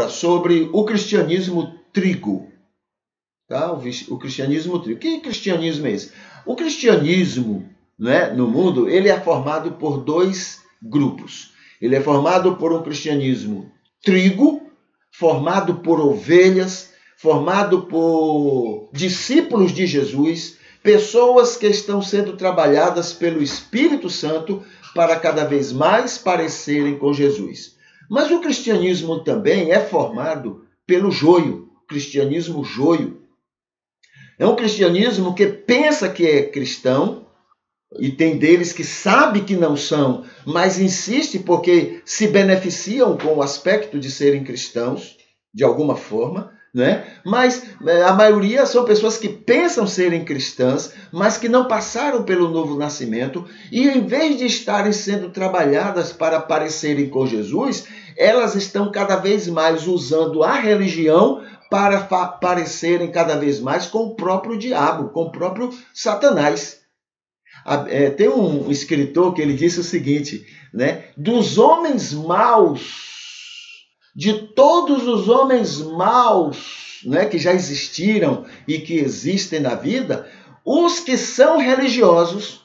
sobre o cristianismo trigo. Tá? O cristianismo trigo. Que cristianismo é esse? O cristianismo, né, no mundo, ele é formado por dois grupos. Ele é formado por um cristianismo trigo, formado por ovelhas, formado por discípulos de Jesus, pessoas que estão sendo trabalhadas pelo Espírito Santo para cada vez mais parecerem com Jesus. Mas o cristianismo também é formado pelo joio, cristianismo joio. É um cristianismo que pensa que é cristão, e tem deles que sabe que não são, mas insiste porque se beneficiam com o aspecto de serem cristãos, de alguma forma, né? Mas a maioria são pessoas que pensam serem cristãs, mas que não passaram pelo novo nascimento, e em vez de estarem sendo trabalhadas para parecerem com Jesus, elas estão cada vez mais usando a religião para parecerem cada vez mais com o próprio diabo, com o próprio Satanás. Tem um escritor que ele disse o seguinte, né? Dos homens maus, de todos os homens maus, né, que já existiram e que existem na vida, os que são religiosos,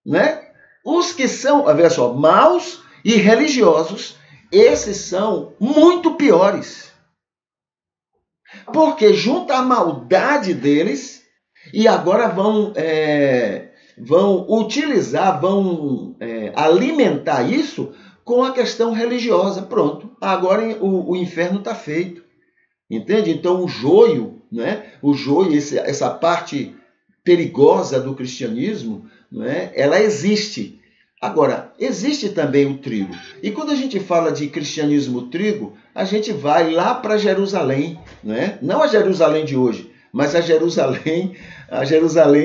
né? Os que são, veja só, maus e religiosos, esses são muito piores. Porque junta a maldade deles e agora vão utilizar, vão alimentar isso com a questão religiosa. Pronto, agora o inferno está feito. Entende? Então o joio, né? O joio, essa parte perigosa do cristianismo, né? Ela existe. Agora, existe também o trigo. E quando a gente fala de cristianismo trigo, a gente vai lá para Jerusalém, né? Não a Jerusalém de hoje, mas a Jerusalém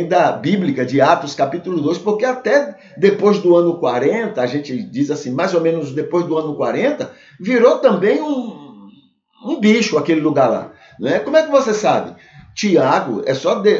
da bíblica, de Atos capítulo 2, porque até depois do ano 40, a gente diz assim, mais ou menos depois do ano 40, virou também um bicho aquele lugar lá. Né? Como é que você sabe? Tiago,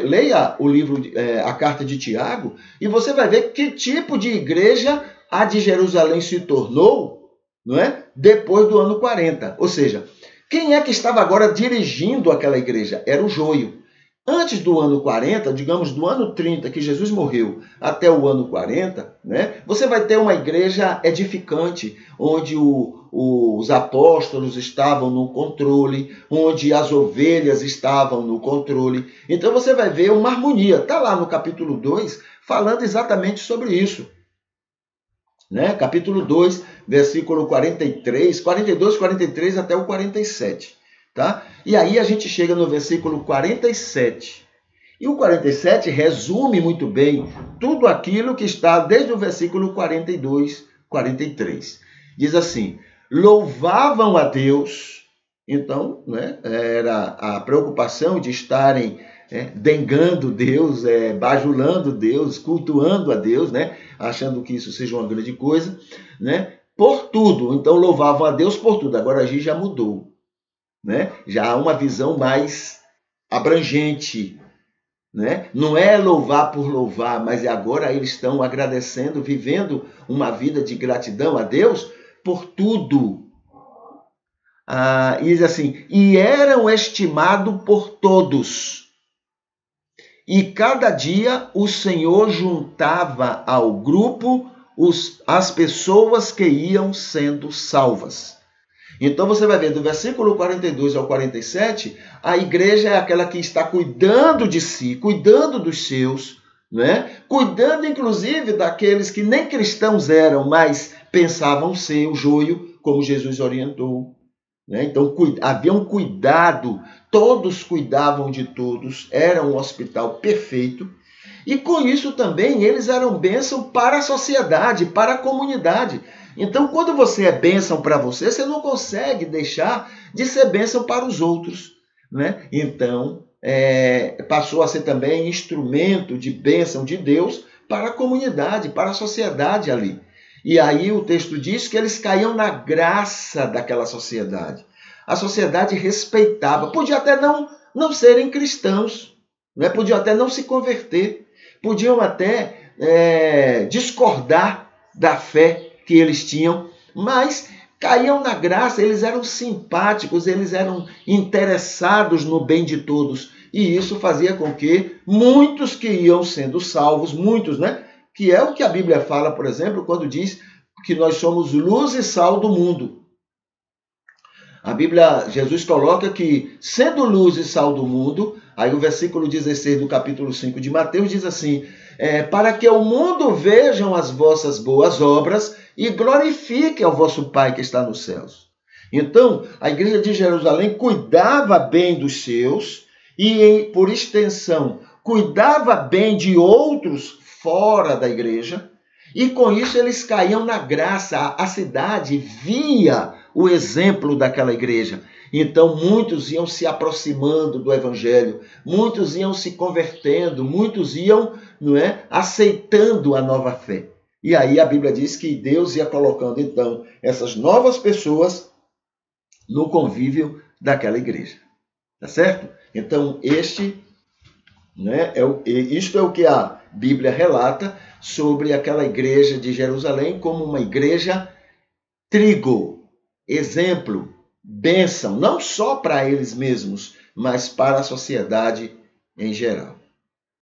leia o livro, a carta de Tiago, e você vai ver que tipo de igreja a de Jerusalém se tornou, não é? Depois do ano 40. Ou seja, quem é que estava agora dirigindo aquela igreja? Era o joio. Antes do ano 40, digamos do ano 30, que Jesus morreu, até o ano 40, né, você vai ter uma igreja edificante, onde os apóstolos estavam no controle, onde as ovelhas estavam no controle. Então você vai ver uma harmonia. Está lá no capítulo 2, falando exatamente sobre isso. Né? Capítulo 2, versículo 42, 43 até o 47. Tá? E aí a gente chega no versículo 47. E o 47 resume muito bem tudo aquilo que está desde o versículo 42, 43. Diz assim, louvavam a Deus. Então, né, era a preocupação de estarem dengando Deus, bajulando Deus, cultuando a Deus, né, achando que isso seja uma grande coisa, né, por tudo. Então, louvavam a Deus por tudo. Agora a gente já mudou. Né? Já há uma visão mais abrangente. Né? Não é louvar por louvar, mas agora eles estão agradecendo, vivendo uma vida de gratidão a Deus por tudo. E diz assim, e eram estimados por todos. E cada dia o Senhor juntava ao grupo as pessoas que iam sendo salvas. Então você vai ver do versículo 42 ao 47, a igreja é aquela que está cuidando de si, cuidando dos seus, né? Cuidando inclusive daqueles que nem cristãos eram, mas pensavam ser o joio, como Jesus orientou. Né? Então havia um cuidado, todos cuidavam de todos, era um hospital perfeito. E com isso também eles eram bênção para a sociedade, para a comunidade. Então, quando você é bênção para você, você não consegue deixar de ser bênção para os outros. Né? Então, passou a ser também instrumento de bênção de Deus para a comunidade, para a sociedade ali. E aí o texto diz que eles caíam na graça daquela sociedade. A sociedade respeitava. Podia até não serem cristãos, né? Podiam até não se converter, podiam até discordar da fé que eles tinham, mas caíam na graça, eles eram simpáticos, eles eram interessados no bem de todos. E isso fazia com que muitos que iam sendo salvos, muitos, né? Que é o que a Bíblia fala, por exemplo, quando diz que nós somos luz e sal do mundo. A Bíblia, Jesus coloca que, sendo luz e sal do mundo, aí o versículo 16 do capítulo 5 de Mateus diz assim, para que o mundo vejam as vossas boas obras e glorifique ao vosso Pai que está nos céus. Então, a igreja de Jerusalém cuidava bem dos seus e, por extensão, cuidava bem de outros fora da igreja, e com isso eles caíam na graça. A cidade via o exemplo daquela igreja. Então, muitos iam se aproximando do evangelho, muitos iam se convertendo, muitos iam, aceitando a nova fé. E aí a Bíblia diz que Deus ia colocando, então, essas novas pessoas no convívio daquela igreja. Tá certo? Então, isto é o que a Bíblia relata sobre aquela igreja de Jerusalém como uma igreja trigo, exemplo, bênção, não só para eles mesmos, mas para a sociedade em geral.